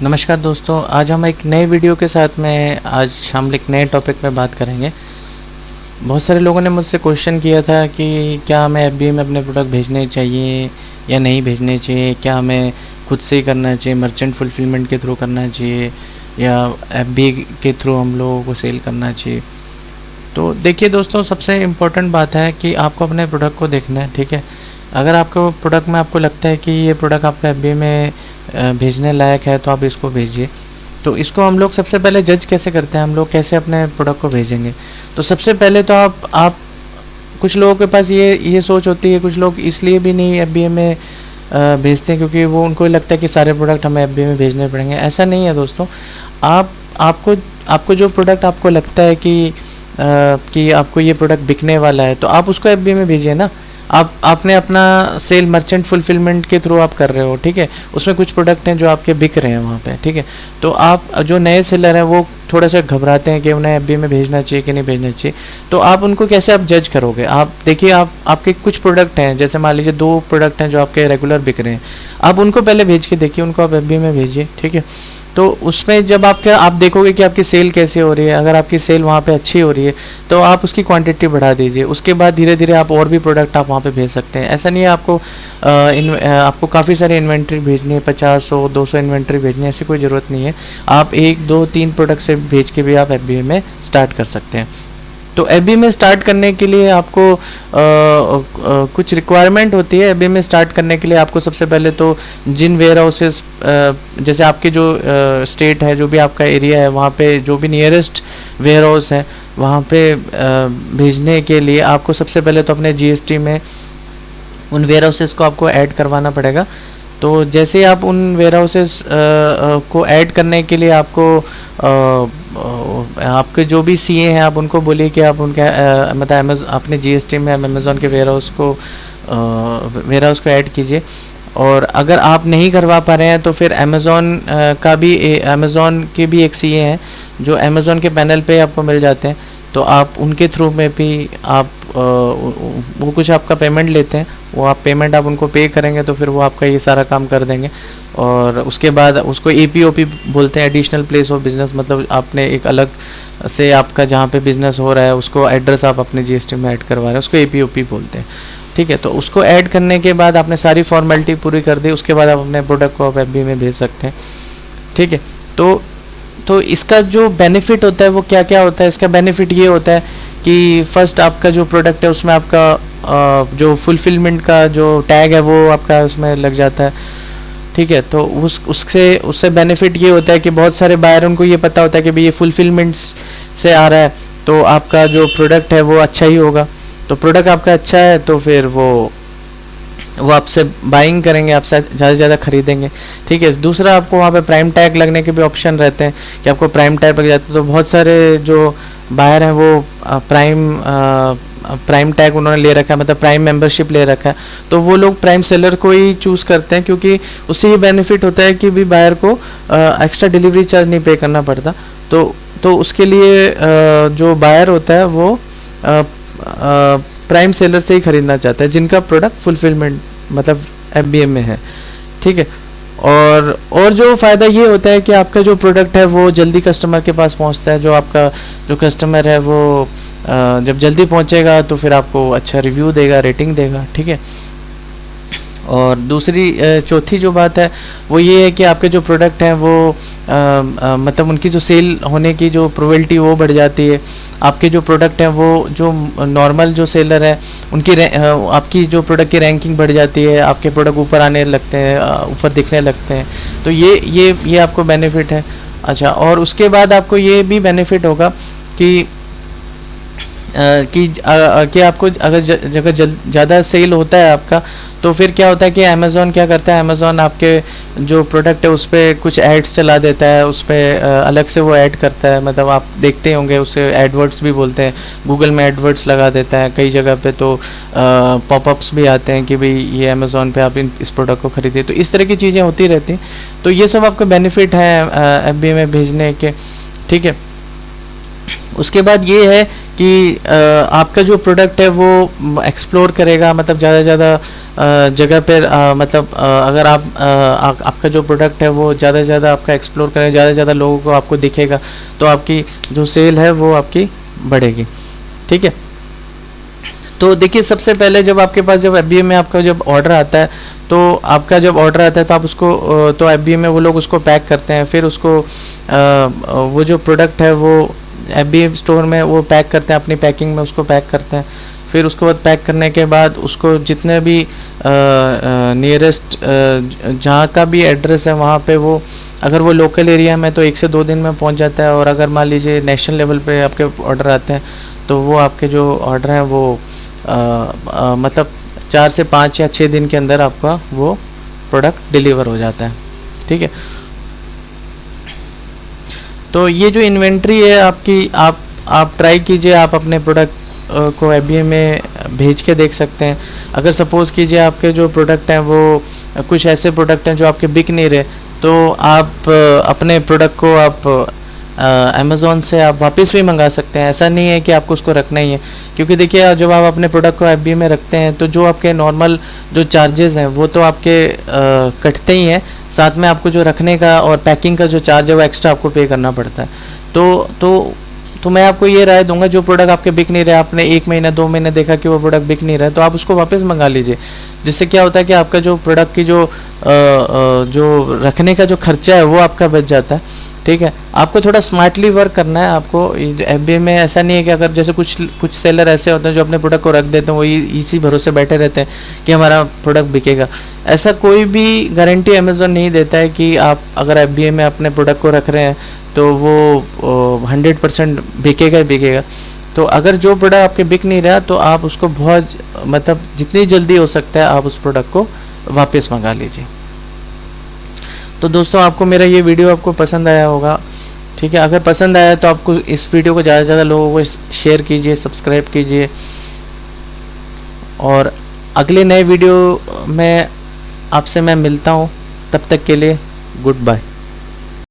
नमस्कार दोस्तों, आज हम एक नए वीडियो के साथ में आज हम एक नए टॉपिक पे बात करेंगे। बहुत सारे लोगों ने मुझसे क्वेश्चन किया था कि क्या हमें एफबीए में अपने प्रोडक्ट भेजने चाहिए या नहीं भेजने चाहिए, क्या हमें खुद से ही करना चाहिए, मर्चेंट फुलफिलमेंट के थ्रू करना चाहिए या एफबीए के थ्रू हम लोगों को सेल करना चाहिए। तो देखिए दोस्तों, सबसे इम्पोर्टेंट बात है कि आपको अपने प्रोडक्ट को देखना है, ठीक है। अगर आपको प्रोडक्ट में आपको लगता है कि ये प्रोडक्ट आपका एफबीए में भेजने लायक है तो आप इसको भेजिए। तो इसको हम लोग सबसे पहले जज कैसे करते हैं, हम लोग कैसे अपने प्रोडक्ट को भेजेंगे। तो सबसे पहले तो आप कुछ लोगों के पास ये सोच होती है, कुछ लोग इसलिए भी नहीं एफबीए में भेजते हैं क्योंकि वो उनको लगता है कि सारे प्रोडक्ट हमें एफबीए में भेजने पड़ेंगे। ऐसा नहीं है दोस्तों। आपको जो प्रोडक्ट आपको लगता है कि आपको ये प्रोडक्ट बिकने वाला है तो आप उसको एफबीए में भेजिए ना। आपने अपना सेल मर्चेंट फुलफिलमेंट के थ्रू आप कर रहे हो, ठीक है। उसमें कुछ प्रोडक्ट हैं जो आपके बिक रहे हैं वहाँ पे, ठीक है। तो आप जो नए सेलर हैं वो थोड़ा सा घबराते हैं कि उन्हें एफबीए में भेजना चाहिए कि नहीं भेजना चाहिए। तो आप उनको कैसे आप जज करोगे? आप देखिए, आपके कुछ प्रोडक्ट हैं, जैसे मान लीजिए 2 प्रोडक्ट हैं जो आपके रेगुलर बिक रहे हैं, आप उनको पहले भेज के देखिए, उनको आप एफबीए में भेजिए, ठीक है। तो उसमें जब आप देखोगे कि आपकी सेल कैसे हो रही है, अगर आपकी सेल वहाँ पे अच्छी हो रही है तो आप उसकी क्वांटिटी बढ़ा दीजिए। उसके बाद धीरे धीरे आप और भी प्रोडक्ट आप वहाँ पे भेज सकते हैं। ऐसा नहीं है आपको काफ़ी सारी इन्वेंट्री भेजनी है, 50 100 200 इन्वेंट्री भेजनी है, ऐसी कोई ज़रूरत नहीं है। आप 1 2 3 प्रोडक्ट से भेज के भी आप एफबीए में स्टार्ट कर सकते हैं। तो एफबीए में स्टार्ट करने के लिए आपको कुछ रिक्वायरमेंट होती है। एफबीए में स्टार्ट करने के लिए आपको सबसे पहले तो जिन वेयर हाउसेस, जैसे आपके जो स्टेट है, जो भी आपका एरिया है, वहाँ पे जो भी नियरेस्ट वेयर हाउस है वहाँ पे भेजने के लिए आपको सबसे पहले तो अपने जीएसटी में उन वेयर हाउसेस को आपको ऐड करवाना पड़ेगा। तो जैसे ही आप उन वेयर हाउसेस को ऐड करने के लिए आपके जो भी सीए हैं आप उनको बोलिए कि आप उनका मतलब अपने जीएसटी में अमेज़ॉन के वेयर हाउस को ऐड कीजिए। और अगर आप नहीं करवा पा रहे हैं तो फिर अमेज़ॉन के भी एक सीए हैं जो अमेज़ॉन के पैनल पे आपको मिल जाते हैं। तो आप उनके थ्रू में भी वो कुछ आपका पेमेंट लेते हैं, वो आप पेमेंट आप उनको पे करेंगे तो फिर वो आपका ये सारा काम कर देंगे। और उसके बाद उसको एपीओपी बोलते हैं, एडिशनल प्लेस ऑफ बिजनेस, मतलब आपने एक अलग से आपका जहाँ पे बिजनेस हो रहा है उसको एड्रेस आप अपने जीएसटी में ऐड करवा रहे हैं, उसको एपीओपी बोलते हैं, ठीक है। तो उसको ऐड करने के बाद आपने सारी फॉर्मेलिटी पूरी कर दी, उसके बाद आप अपने प्रोडक्ट को आप एफबीए में भेज सकते हैं, ठीक है। तो इसका जो बेनिफिट होता है वो क्या क्या होता है? इसका बेनिफिट ये होता है कि फर्स्ट आपका जो प्रोडक्ट है उसमें आपका जो फुलफिलमेंट का जो टैग है वो आपका उसमें लग जाता है, ठीक है। तो उससे बेनिफिट ये होता है कि बहुत सारे बायर, उनको ये पता होता है कि भाई ये फुलफिलमेंट से आ रहा है तो आपका जो प्रोडक्ट है वो अच्छा ही होगा। तो प्रोडक्ट आपका अच्छा है तो फिर वो आपसे बाइंग करेंगे, आपसे ज़्यादा से ज़्यादा खरीदेंगे, ठीक है। दूसरा, आपको वहाँ पे प्राइम टैग लगने के भी ऑप्शन रहते हैं कि आपको प्राइम टैग लग जाते हैं। तो बहुत सारे जो बायर हैं वो प्राइम टैग उन्होंने ले रखा है, मतलब प्राइम मेंबरशिप ले रखा है। तो वो लोग प्राइम सेलर को ही चूज़ करते हैं क्योंकि उससे ये बेनिफिट होता है कि भी बायर को एक्स्ट्रा डिलीवरी चार्ज नहीं पे करना पड़ता। तो उसके लिए जो बायर होता है वो प्राइम सेलर से ही खरीदना चाहता है जिनका प्रोडक्ट फुलफिलमेंट मतलब एफबीए में है, ठीक है। और जो फ़ायदा ये होता है कि आपका जो प्रोडक्ट है वो जल्दी कस्टमर के पास पहुंचता है। जो आपका जो कस्टमर है वो जब जल्दी पहुंचेगा तो फिर आपको अच्छा रिव्यू देगा, रेटिंग देगा, ठीक है। और चौथी जो बात है वो ये है कि आपके जो प्रोडक्ट हैं वो मतलब उनकी जो सेल होने की जो प्रोबेबिलिटी वो बढ़ जाती है। आपके जो प्रोडक्ट हैं वो जो नॉर्मल जो सेलर है उनकी आपकी जो प्रोडक्ट की रैंकिंग बढ़ जाती है, आपके प्रोडक्ट ऊपर आने लगते हैं, ऊपर दिखने लगते हैं। तो ये आपको बेनिफिट है। अच्छा, और उसके बाद आपको ये भी बेनिफिट होगा कि आपको अगर ज़्यादा सेल होता है आपका तो फिर क्या होता है कि अमेज़ॉन क्या करता है, अमेज़ॉन आपके जो प्रोडक्ट है उस पर कुछ एड्स चला देता है, उस पर अलग से वो ऐड करता है। मतलब आप देखते होंगे, उसे एडवर्ड्स भी बोलते हैं, गूगल में एडवर्ड्स लगा देता है कई जगह पे। तो पॉपअप्स भी आते हैं कि भाई ये अमेज़ॉन पे आप इस प्रोडक्ट को खरीदिए। तो इस तरह की चीज़ें होती रहती हैं। तो ये सब आपके बेनिफिट हैं एफबीए में भेजने के, ठीक है। उसके बाद ये है कि आपका जो प्रोडक्ट है वो एक्सप्लोर करेगा, मतलब ज़्यादा से ज़्यादा जगह पर मतलब अगर आप आपका जो प्रोडक्ट है वो ज़्यादा से ज़्यादा आपका एक्सप्लोर करें, ज़्यादा से ज़्यादा लोगों को आपको दिखेगा, तो आपकी जो सेल है वो आपकी बढ़ेगी। ठीक है, तो देखिए सबसे पहले जब आपके पास जब FBA में आपका जब ऑर्डर आता है, तो आपका जब ऑर्डर आता है तो आप उसको तो FBA में वो लोग उसको पैक करते हैं, फिर उसको वो जो प्रोडक्ट है वो FBA स्टोर में वो पैक करते हैं, अपनी पैकिंग में उसको पैक करते हैं। फिर उसके बाद पैक करने के बाद उसको जितने भी नियरेस्ट जहाँ का भी एड्रेस है वहाँ पे वो, अगर वो लोकल एरिया में तो 1 से 2 दिन में पहुँच जाता है, और अगर मान लीजिए नेशनल लेवल पे आपके ऑर्डर आते हैं तो वो आपके जो ऑर्डर हैं वो मतलब 4 से 5 या 6 दिन के अंदर आपका वो प्रोडक्ट डिलीवर हो जाता है। ठीक है, तो ये जो इन्वेंट्री है आपकी, आप ट्राई कीजिए, आप अपने प्रोडक्ट को FBA में भेज के देख सकते हैं। अगर सपोज़ कीजिए आपके जो प्रोडक्ट हैं वो कुछ ऐसे प्रोडक्ट हैं जो आपके बिक नहीं रहे, तो आप अपने प्रोडक्ट को आप अमेज़ॉन से आप वापस भी मंगा सकते हैं। ऐसा नहीं है कि आपको उसको रखना ही है, क्योंकि देखिए जब आप अपने प्रोडक्ट को FBA में रखते हैं तो जो आपके नॉर्मल जो चार्जेस हैं वो तो आपके कटते ही हैं, साथ में आपको जो रखने का और पैकिंग का जो चार्ज है वो एक्स्ट्रा आपको पे करना पड़ता है। तो मैं आपको ये राय दूंगा, जो प्रोडक्ट आपके बिक नहीं रहे, आपने 1 महीना 2 महीने देखा कि वो प्रोडक्ट बिक नहीं रहा है, तो आप उसको वापस मंगा लीजिए। जिससे क्या होता है कि आपका जो प्रोडक्ट की जो रखने का जो खर्चा है वो आपका बच जाता है। ठीक है, आपको थोड़ा स्मार्टली वर्क करना है। आपको FBA में ऐसा नहीं है कि अगर जैसे कुछ सेलर ऐसे होते हैं जो अपने प्रोडक्ट को रख देते हैं, वो इसी भरोसे बैठे रहते हैं कि हमारा प्रोडक्ट बिकेगा। ऐसा कोई भी गारंटी अमेज़ॉन नहीं देता है कि आप अगर FBA में अपने प्रोडक्ट को रख रहे हैं तो वो 100% बिकेगा ही बिकेगा। तो अगर जो प्रोडक्ट आपके बिक नहीं रहा तो आप उसको बहुत मतलब जितनी जल्दी हो सकता है आप उस प्रोडक्ट को वापस मंगा लीजिए। तो दोस्तों आपको मेरा ये वीडियो आपको पसंद आया होगा। ठीक है, अगर पसंद आया तो आपको इस वीडियो को ज़्यादा से ज़्यादा लोगों को शेयर कीजिए, सब्सक्राइब कीजिए, और अगले नए वीडियो में आपसे मैं मिलता हूँ। तब तक के लिए गुड बाय।